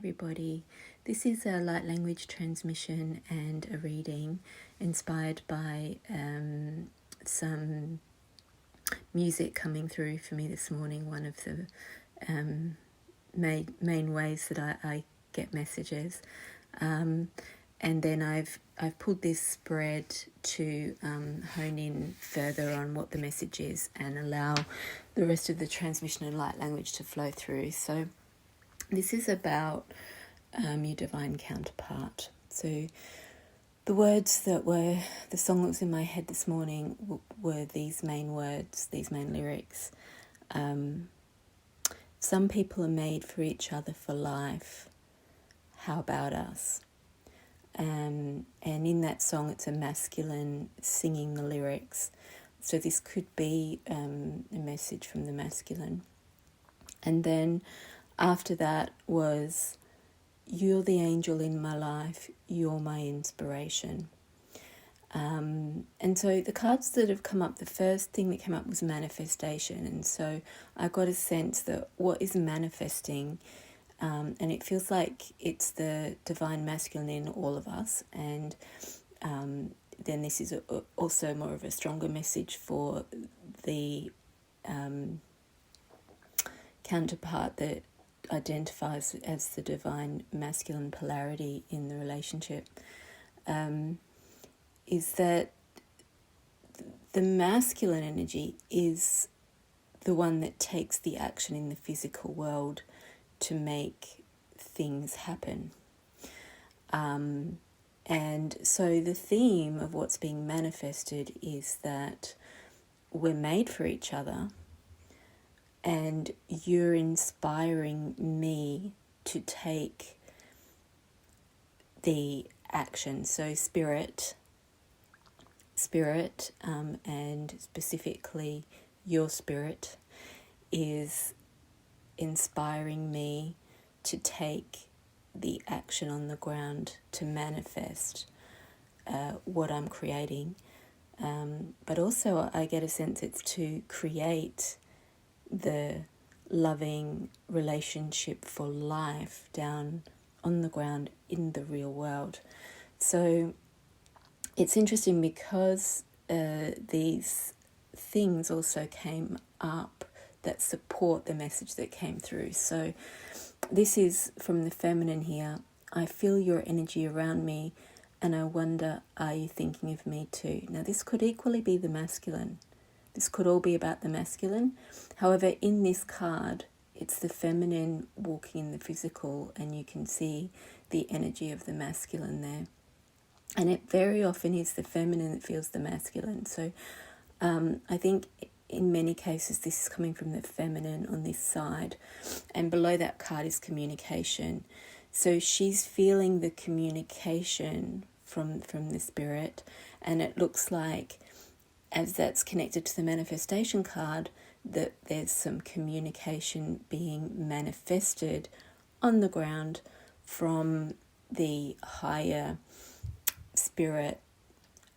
everybody. This is a light language transmission and a reading inspired by some music coming through for me this morning. One of the main ways that I get messages. And then I've pulled this spread to hone in further on what the message is and allow the rest of the transmission and light language to flow through. So this is about your divine counterpart. So the words that were, the song that was in my head this morning were these main words, these main lyrics. Some people are made for each other for life. How about us? And in that song, it's a masculine singing the lyrics. So this could be a message from the masculine. And then after that was, you're the angel in my life, you're my inspiration. And so the cards that have come up, the first thing that came up was manifestation. And so I got a sense that what is manifesting, and it feels like it's the divine masculine in all of us. And then this is also more of a stronger message for the counterpart that identifies as the divine masculine polarity in the relationship, is that the masculine energy is the one that takes the action in the physical world to make things happen. And so the theme of what's being manifested is that we're made for each other, and you're inspiring me to take the action. So spirit, and specifically your spirit is inspiring me to take the action on the ground to manifest what I'm creating. But also I get a sense it's to create the loving relationship for life down on the ground in the real world. So it's interesting because these things also came up that support the message that came through. So this is from the feminine here. I feel your energy around me and I wonder, are you thinking of me too? Now this could equally be the masculine. This could all be about the masculine. However, in this card, it's the feminine walking in the physical, and you can see the energy of the masculine there. And it very often is the feminine that feels the masculine. So I think in many cases this is coming from the feminine on this side. And below that card is communication. So she's feeling the communication from the spirit, and it looks like, as that's connected to the manifestation card, that there's some communication being manifested on the ground from the higher spirit,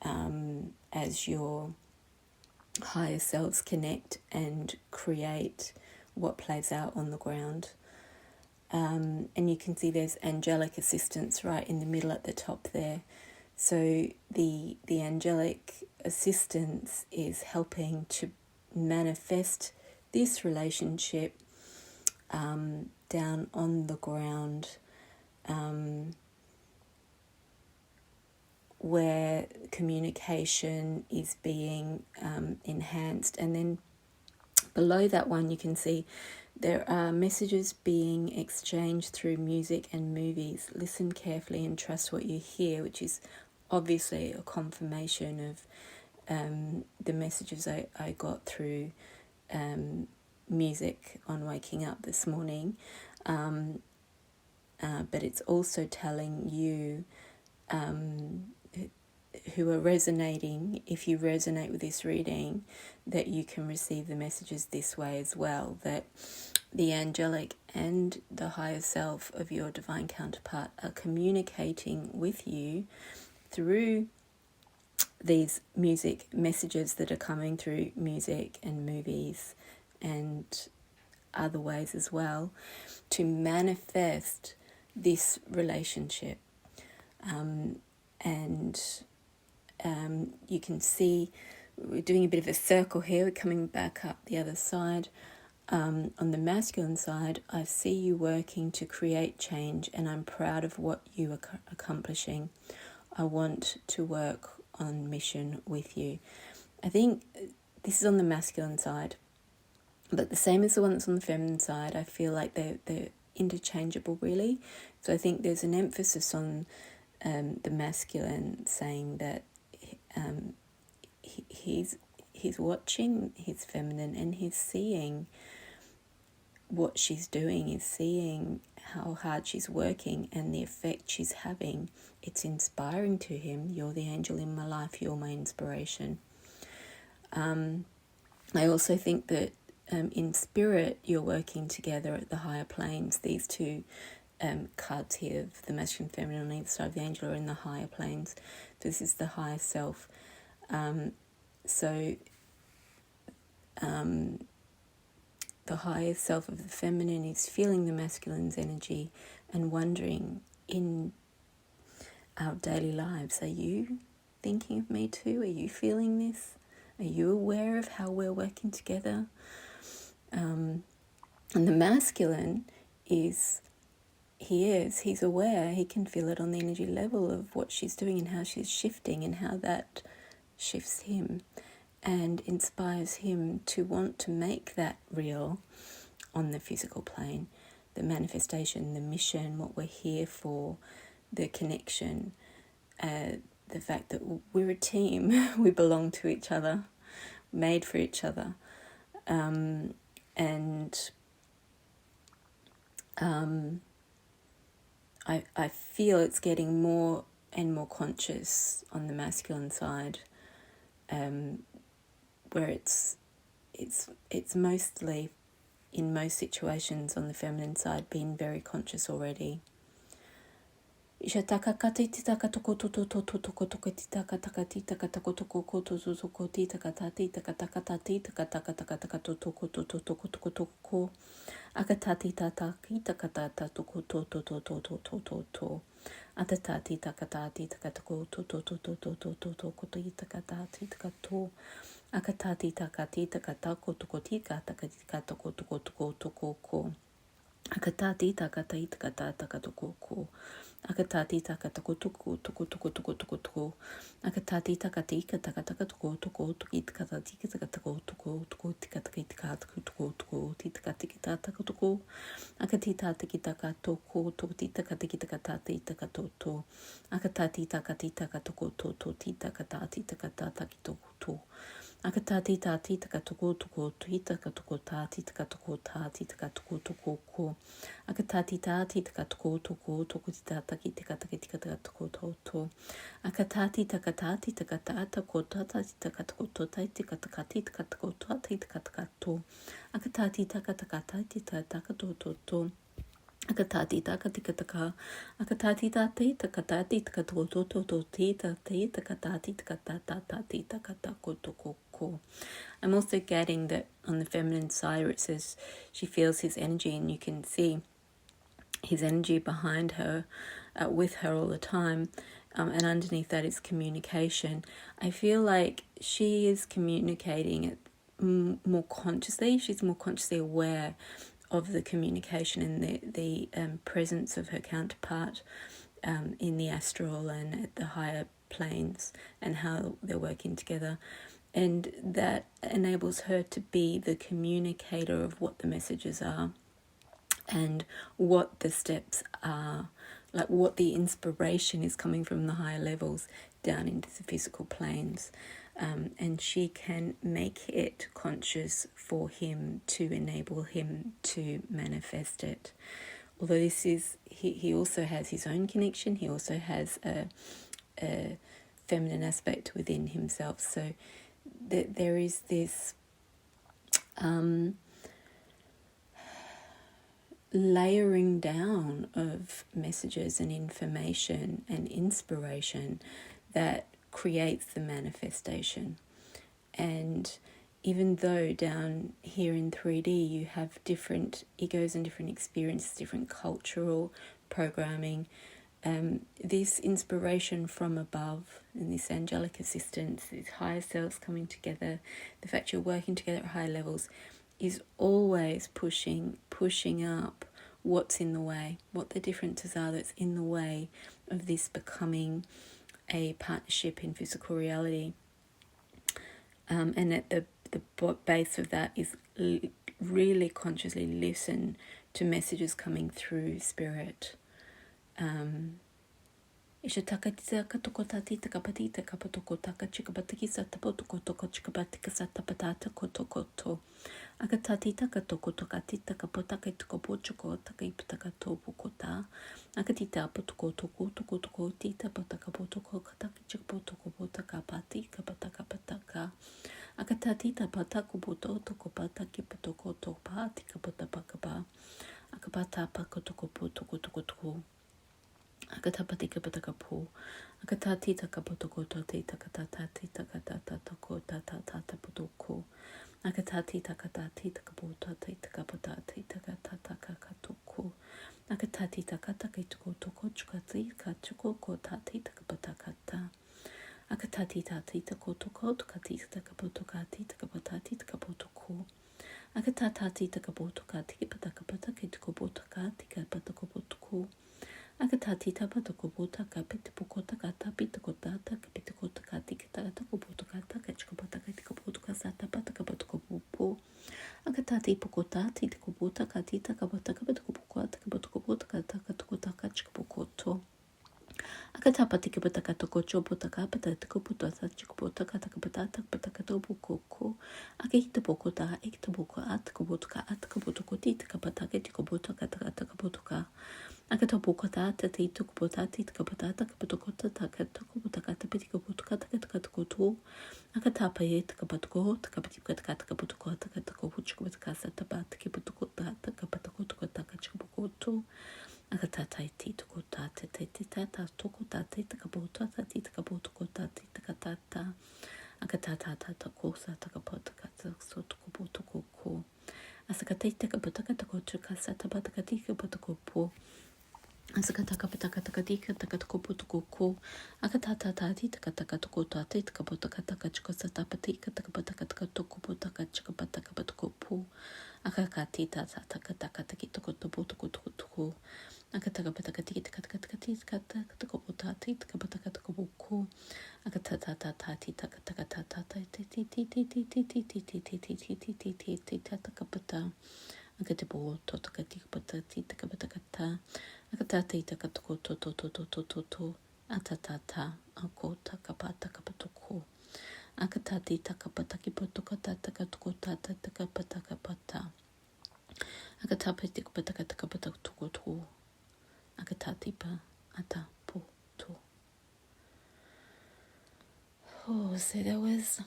as your higher selves connect and create what plays out on the ground. And you can see there's angelic assistance right in the middle at the top there. So the angelic assistance is helping to manifest this relationship down on the ground, where communication is being enhanced. And then below that one you can see there are messages being exchanged through music and movies. Listen carefully and trust what you hear, which is obviously a confirmation of the messages I got through music on waking up this morning. But it's also telling you who are resonating, if you resonate with this reading, that you can receive the messages this way as well, that the angelic and the higher self of your divine counterpart are communicating with you through these music messages that are coming through music and movies and other ways as well, to manifest this relationship. And you can see we're doing a bit of a circle here. We're coming back up the other side. On the masculine side, I see you working to create change, and I'm proud of what you are accomplishing. I want to work on mission with you. I think this is on the masculine side, but the same as the one that's on the feminine side. I feel like they're interchangeable, really. So I think there's an emphasis on the masculine, saying that he's watching his feminine, and he's seeing what she's doing, is seeing how hard she's working and the effect she's having. It's inspiring to him. You're the angel in my life. You're my inspiration. I also think that in spirit, you're working together at the higher planes. These two cards here, of the masculine and feminine on either side of the angel, are in the higher planes. This is the higher self. The higher self of the feminine is feeling the masculine's energy and wondering, in our daily lives, are you thinking of me too? Are you feeling this? Are you aware of how we're working together? And the masculine he's aware, he can feel it on the energy level of what she's doing and how she's shifting, and how that shifts him and inspires him to want to make that real on the physical plane. The manifestation, the mission, what we're here for, the connection, the fact that we're a team, we belong to each other, made for each other. I feel it's getting more and more conscious on the masculine side, where it's mostly, in most situations on the feminine side, being very conscious already. Akatati takata itakata takatuko. Akatati takata kutuku tuku tuku tuku tuku tuku. Akatati takati katakataka tuku tuku tukitati katako tuku tuku tikataki tikatuku tuku tuku titakati kitaka tuku. Akatita tikitaka tuku tuku titakati kitakatati takatuto. Akatati takati takatuku tuku titakatati takatata kituku. Akatati tati takatuku tuku titakatuku tati takatuku tati takatuku tuku ku. Akatati tati takatuku tuku tuku titataki tikataki tikatuku to. Akatati takatati takatata kotata takatuku toti tikatakati takatuku tati tikatakato. Akatati takatakatati takatuku to. Akatati takatikataka. Akatati tati takatati takatuku to tita takatati takatati takatakutuku. I'm also getting that on the feminine side, where it says she feels his energy, and you can see his energy behind her, with her all the time, and underneath that is communication. I feel like she is communicating it more consciously. She's more consciously aware of the communication and the presence of her counterpart in the astral and at the higher planes, and how they're working together. And that enables her to be the communicator of what the messages are and what the steps are, like what the inspiration is coming from the higher levels down into the physical planes. And she can make it conscious for him to enable him to manifest it. Although this is, he also has his own connection, he also has a feminine aspect within himself. So there is this layering down of messages and information and inspiration that creates the manifestation. And even though down here in 3D you have different egos and different experiences, different cultural programming, this inspiration from above and this angelic assistance, these higher selves coming together, the fact you're working together at high levels is always pushing up what's in the way, what the differences are that's in the way of this becoming a partnership in physical reality. And at the base of that is really consciously listen to messages coming through spirit. Isha takatita tokotati kapatita kapatoko taka chikapatiki satapotoko toko chikapatika satapatata kotokoto. Akatati takatoko tokatita kapotaka tukopochoko takipataka topokota. Akatita potoko toko toko toko tita potaka potoko kataki chikapotoko potaka pati kapataka pataka. Akatatita patako poto toko pataki potoko topati kapotapakaba. Akapata pakotoko potoko toko toko. Akatapati kapatakapo, akatati takapotoko tote takatati takatata toko tatata potoko, akatati takatati takapotate takapatati takatata kakatoko, akatati takataki toko toko chukati kachoko kotati takapatakata, akatati tati takotoko tukati takapotokati takapatati takapotoko, akatatati takapotokati patakapataki takapotokati kapatokopotoko. Akatati tapatoko botaka pitipokota kata pitikotata pitikota katikata kopotokata kachkopata katikopotoka satapata kapatoko. Akatati pokotati tikopota katita kapataka patikopokota kapatokopota katakotaka kachkopokoto. Akatapati kapataka tokocho potaka patakopota chikopota katakapatata patakatopokoko. Akahitapokota ektaboko atkopotaka atkopotokoti kapataka tikopota katakapotoka. Akatapokota tati tukopotati kapatata kapatokota takatokopotaka pitikopotaka katakato. Akatapaye takapatoko takapatikata kapatokota katakopuchkopotaka satabata kipotokota kapatokota kachkopokoto. Akatata tokota tata tokota takapota takapotokota takatata. Akatata takosa takapotaka sotokopotoko. Asakatita kapataka takotuka satabata katika potokopo. Asakataka pataka takatika takatokopotoko. Akatata tati takatakatokota takapotaka takachkosatapatika takapataka takatokopotaka chikapataka potokopo. Akakatita takataka takitokotopotoko. Akataka pataka tikatakatika takapotati takapataka takapoko. Akatata tati takatakata takapata. Akatipo totakatikapatati takapatakata. Akatati takatokototototototo. Atatata akota kapata kapatoko. Akatati takapataki potokata takatokota takapatakapata. Akatapati kapatakatakapatoko. Akatatipa atapoto. Oh, so there was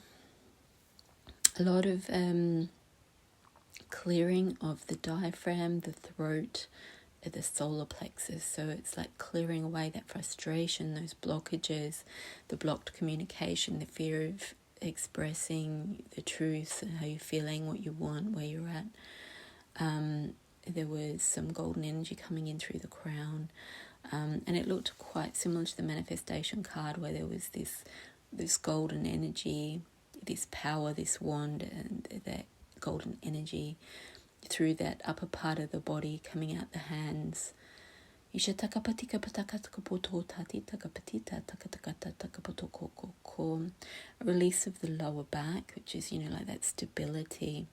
a lot of clearing of the diaphragm, the throat, the solar plexus. So it's like clearing away that frustration, those blockages, the blocked communication, the fear of expressing the truth, how you're feeling, what you want, where you're at. There was some golden energy coming in through the crown, and it looked quite similar to the manifestation card, where there was this golden energy, this power, this wand, and that golden energy through that upper part of the body coming out the hands. A release of the lower back, which is, like that stability,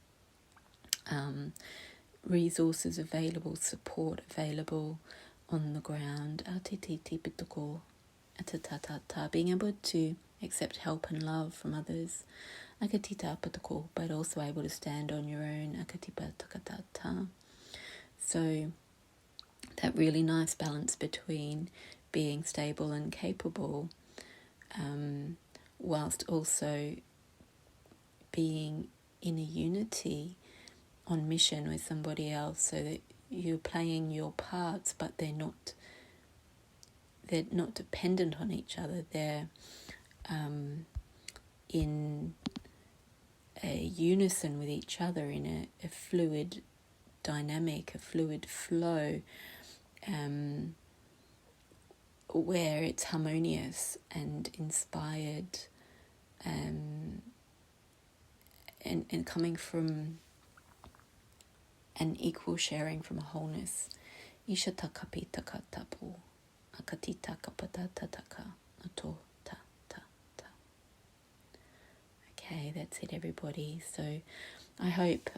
resources available, support available on the ground. Being able to accept help and love from others, but also able to stand on your own. So that really nice balance between being stable and capable, whilst also being in a unity on mission with somebody else, so that you're playing your parts, but they're not dependent on each other. They're in a unison with each other, in a fluid dynamic, a fluid flow, where it's harmonious and inspired, and coming from an equal sharing from a wholeness. Isha takapita katapu, akatita kapata tataka, ato ta ta ta. Okay, that's it, everybody. So I hope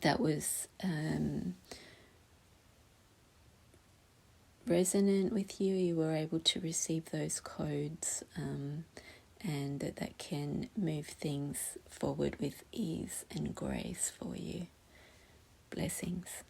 that was resonant with you. You were able to receive those codes, and that can move things forward with ease and grace for you. Blessings.